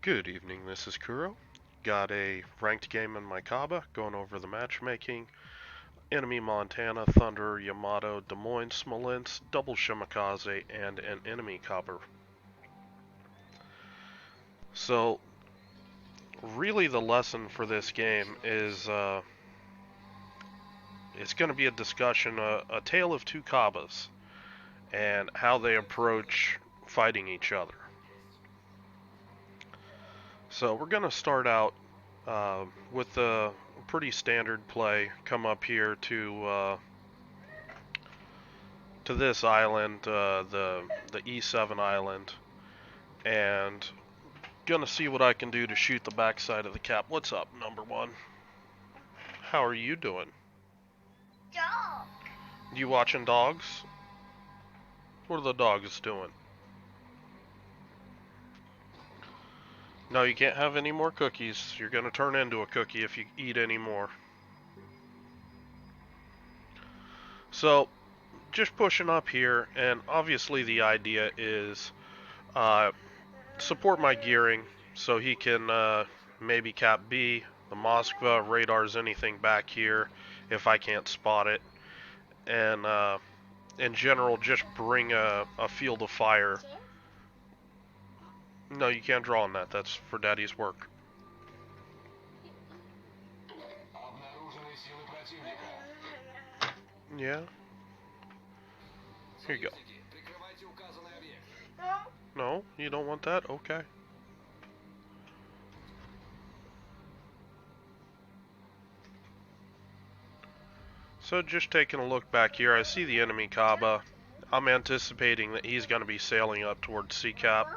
Good evening, this is Kuro. Got a ranked game in my Kaba, going over the matchmaking. Enemy Montana, Thunder, Yamato, Des Moines, Smolensk, double Shimakaze, and an enemy Kaba. So, really the lesson for this game is it's going to be a discussion, a tale of two Kabas, and how they approach fighting each other. So we're going to start out with a pretty standard play. Come up here to this island, the E7 island, and gonna see what I can do to shoot the backside of the cap. What's up, number one? How are you doing? Dog. You watching dogs? What are the dogs doing? No, you can't have any more cookies. You're gonna turn into a cookie if you eat any more. So, just pushing up here, and obviously the idea is uh, support my gearing so he can maybe cap B, the Moskva, radars anything back here if I can't spot it, and in general just bring a field of fire. No, you can't draw on that. That's for Daddy's work. Yeah, here you go. No, you don't want that? Okay. So just taking a look back here, I see the enemy Kaba. I'm anticipating that he's going to be sailing up towards C cap.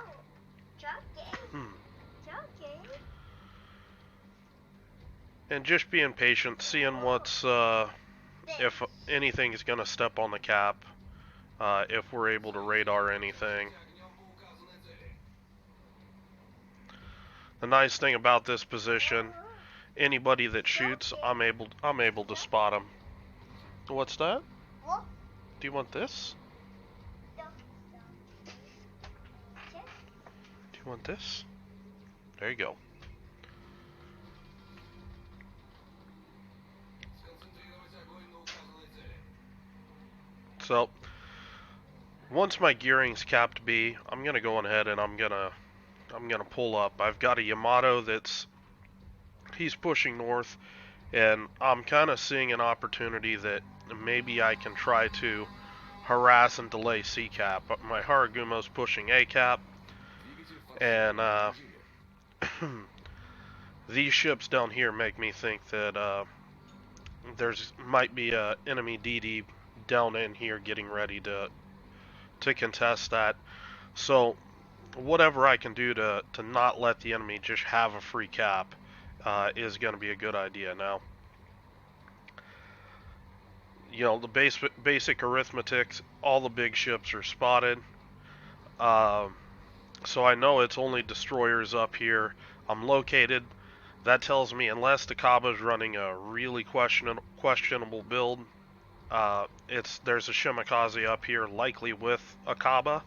And just being patient, seeing what's if anything is going to step on the cap, if we're able to radar anything. The nice thing about this position, anybody that shoots, I'm able to spot them. What's that? Do you want this? Do you want this? There you go. So, once my gearing's capped B, I'm gonna go ahead and I'm gonna pull up. I've got a Yamato he's pushing north, and I'm kind of seeing an opportunity that maybe I can try to harass and delay C cap. But my Haragumo's pushing A cap, and these ships down here make me think that there's might be a enemy DD down in here getting ready to contest that. So whatever I can do to not let the enemy just have a free cap is going to be a good idea. Now, you know, the basic arithmetics, all the big ships are spotted. Uh, so I know it's only destroyers up here. I'm located. That tells me unless the Kaba's running a really questionable build, there's a Shimakaze up here, likely with a Kaba.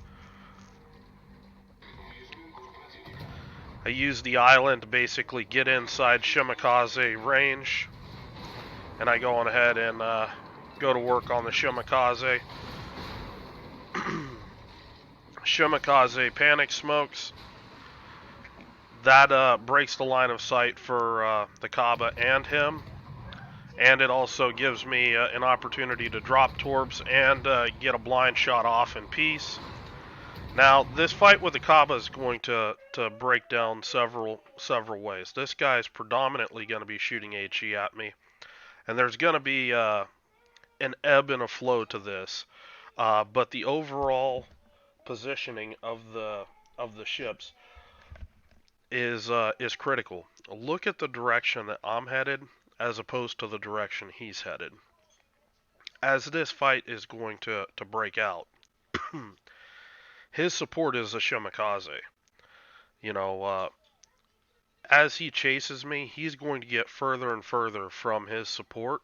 I use the island to basically get inside Shimakaze range, and I go on ahead and go to work on the Shimakaze. Shimakaze panic smokes. That breaks the line of sight for the Kaba and him, and it also gives me an opportunity to drop Torbs and get a blind shot off in peace. Now, this fight with the Kaba is going to break down several ways. This guy is predominantly going to be shooting HE at me, and there's going to be an ebb and a flow to this. But the overall positioning of the ships is critical. Look at the direction that I'm headed as opposed to the direction he's headed. As this fight is going to break out, his support is a Shimakaze. You know, as he chases me, he's going to get further and further from his support,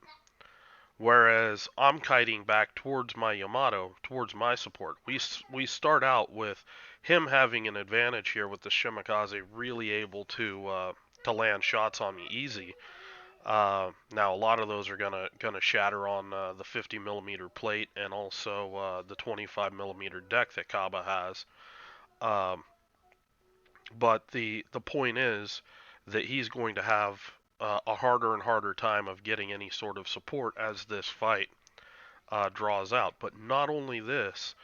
whereas I'm kiting back towards my Yamato, towards my support. We start out with him having an advantage here with the Shimakaze really able to land shots on me easy. Now a lot of those are gonna shatter on the 50 millimeter plate and also the 25 millimeter deck that Kaba has. Um, but the point is that he's going to have a harder and harder time of getting any sort of support as this fight draws out. But not only this,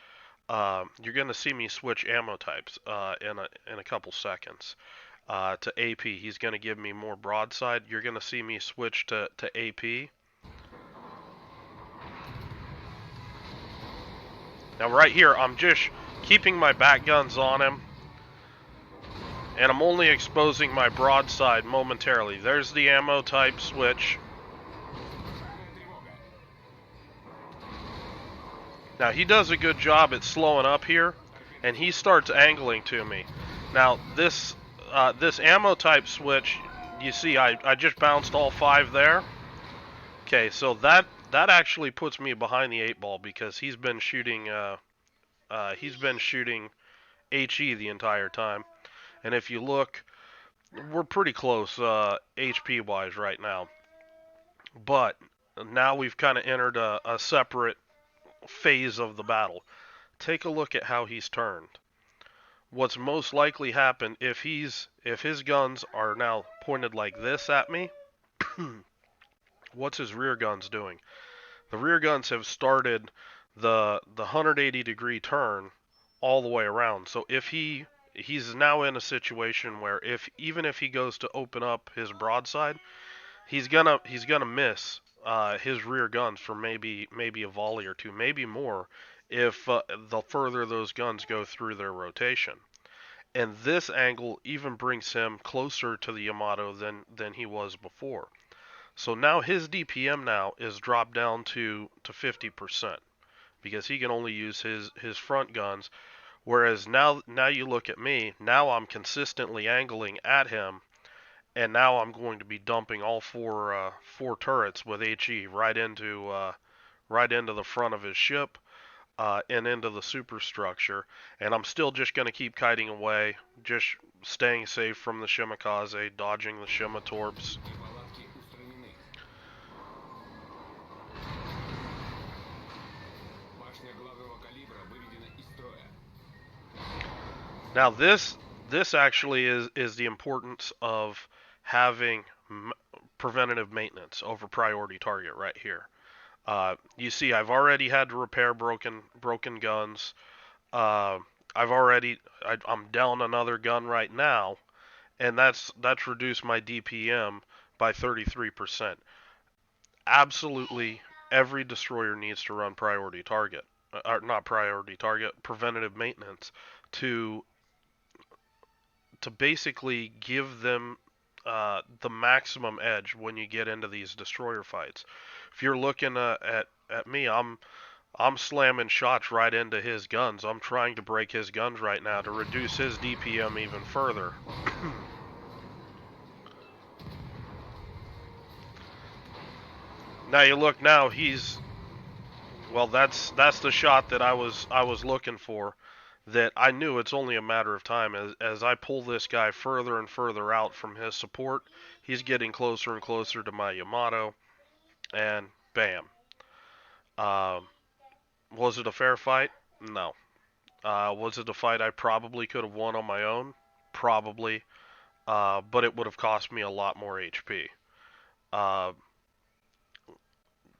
you're going to see me switch ammo types in a couple seconds. To AP, he's going to give me more broadside. You're going to see me switch to AP. Now right here, I'm just keeping my back guns on him, and I'm only exposing my broadside momentarily. There's the ammo type switch. Now he does a good job at slowing up here, and he starts angling to me. Now this ammo type switch, you see I just bounced all 5 there. Okay, so that actually puts me behind the 8 ball because he's been shooting HE the entire time. And if you look, we're pretty close HP wise right now. But now we've kind of entered a separate phase of the battle. Take a look at how he's turned. What's most likely happened if his guns are now pointed like this at me, what's his rear guns doing? The rear guns have started the 180 degree turn all the way around. So if he's now in a situation where even if he goes to open up his broadside, he's gonna miss his rear guns for maybe a volley or two, maybe more, if the further those guns go through their rotation. And this angle even brings him closer to the Yamato than he was before. So now his DPM now is dropped down to 50% because he can only use his front guns. Whereas now you look at me, now I'm consistently angling at him, and now I'm going to be dumping all four turrets with HE right into the front of his ship and into the superstructure. And I'm still just going to keep kiting away, just staying safe from the Shimakaze, dodging the Shima torps. Now this actually is the importance of having preventative maintenance over priority target right here. You see, I've already had to repair broken guns. I'm down another gun right now, and that's reduced my DPM by 33%. Absolutely, every destroyer needs to run priority target, or not priority target, preventative maintenance to basically give them the maximum edge when you get into these destroyer fights. If you're looking at me, I'm slamming shots right into his guns. I'm trying to break his guns right now to reduce his DPM even further. Now you look now, that's the shot that I was looking for. That I knew it's only a matter of time as I pull this guy further and further out from his support. He's getting closer and closer to my Yamato, and bam. Was it a fair fight? No. Was it a fight I probably could have won on my own? Probably. But it would have cost me a lot more HP. Uh,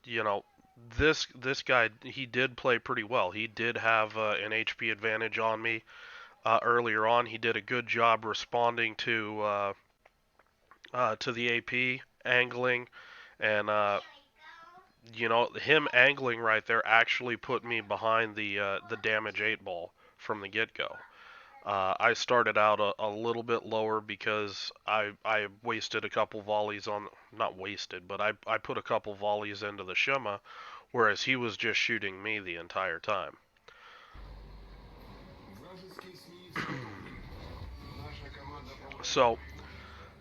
you know, this guy, he did play pretty well. He did have an HP advantage on me earlier on. He did a good job responding to the AP angling, and him angling right there actually put me behind the damage 8 ball from the get-go. I started out a little bit lower because I wasted a couple volleys on, not wasted, but I put a couple volleys into the Shima, whereas he was just shooting me the entire time. So,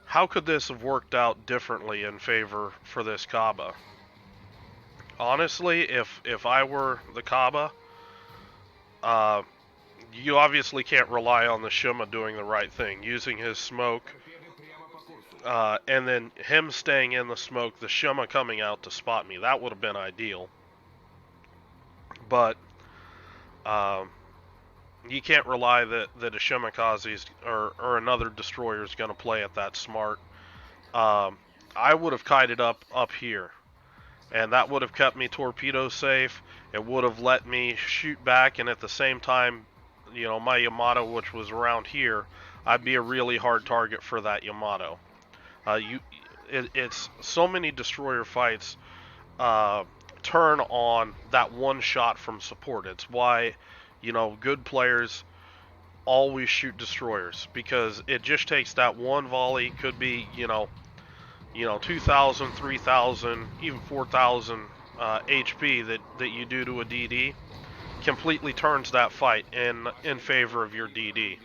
how could this have worked out differently in favor for this Kaba? Honestly, if I were the Kaba, you obviously can't rely on the Shima doing the right thing, using his smoke, and then him staying in the smoke, the Shima coming out to spot me. That would have been ideal. But um, you can't rely that a Shimakaze or another destroyer is going to play it that smart. I would have kited up here, and that would have kept me torpedo safe. It would have let me shoot back, and at the same time, my Yamato, which was around here, I'd be a really hard target for that Yamato. It's so many destroyer fights uh, turn on that one shot from support. It's why, good players always shoot destroyers, because it just takes that one volley. Could be 2,000, 3,000, even 4,000 HP that you do to a DD, completely turns that fight in favor of your DD.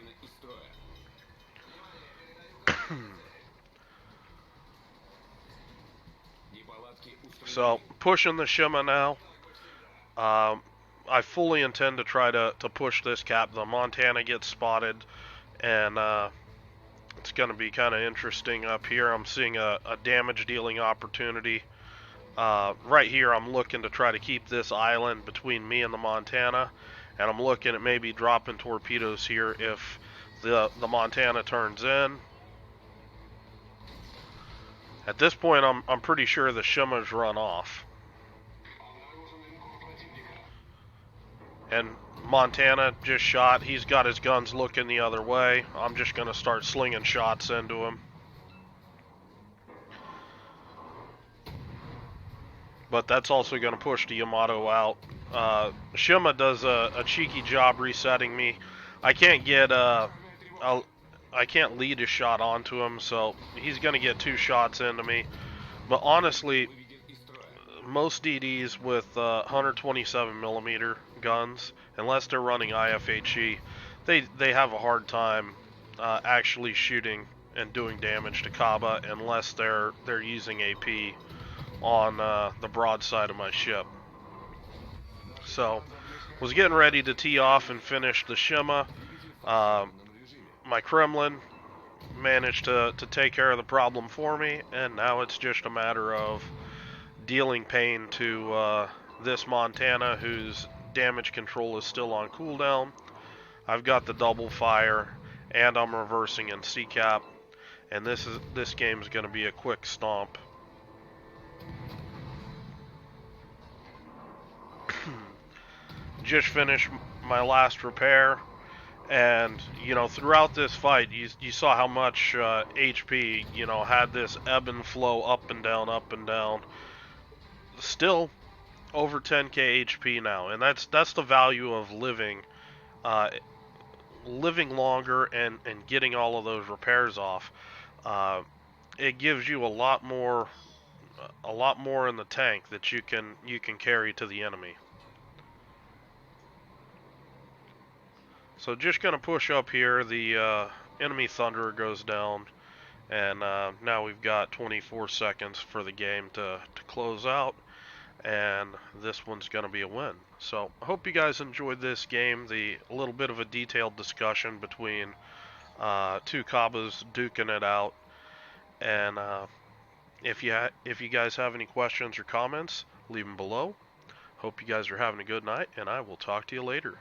So pushing the Shima now. Um, I fully intend to try to push this cap. The Montana gets spotted, and it's going to be kind of interesting up here. I'm seeing a damage dealing opportunity. Right here, I'm looking to try to keep this island between me and the Montana, and I'm looking at maybe dropping torpedoes here if the Montana turns in. At this point, I'm pretty sure the Shima's run off. And Montana just shot. He's got his guns looking the other way. I'm just going to start slinging shots into him. But that's also going to push the Yamato out. Shima does a cheeky job resetting me. I can't get I can't lead a shot onto him, so he's going to get 2 shots into me. But honestly, most DDs with 127 millimeter guns, unless they're running IFHE, they have a hard time actually shooting and doing damage to Kaba unless they're using AP on the broadside of my ship. So, was getting ready to tee off and finish the Shima. My Kremlin managed to take care of the problem for me, and now it's just a matter of dealing pain to this Montana, whose damage control is still on cooldown. I've got the double fire, and I'm reversing in C-cap, and this game is going to be a quick stomp. Just finished my last repair, and throughout this fight, you saw how much HP had this ebb and flow, up and down, up and down. Still over 10k HP now, and that's the value of living longer and getting all of those repairs off. It gives you a lot more in the tank that you can carry to the enemy. So just gonna push up here. The enemy Thunderer goes down, and now we've got 24 seconds for the game to close out, and this one's gonna be a win. So I hope you guys enjoyed this game. A little bit of a detailed discussion between 2 Kabas duking it out, and if you guys have any questions or comments, leave them below. Hope you guys are having a good night, and I will talk to you later.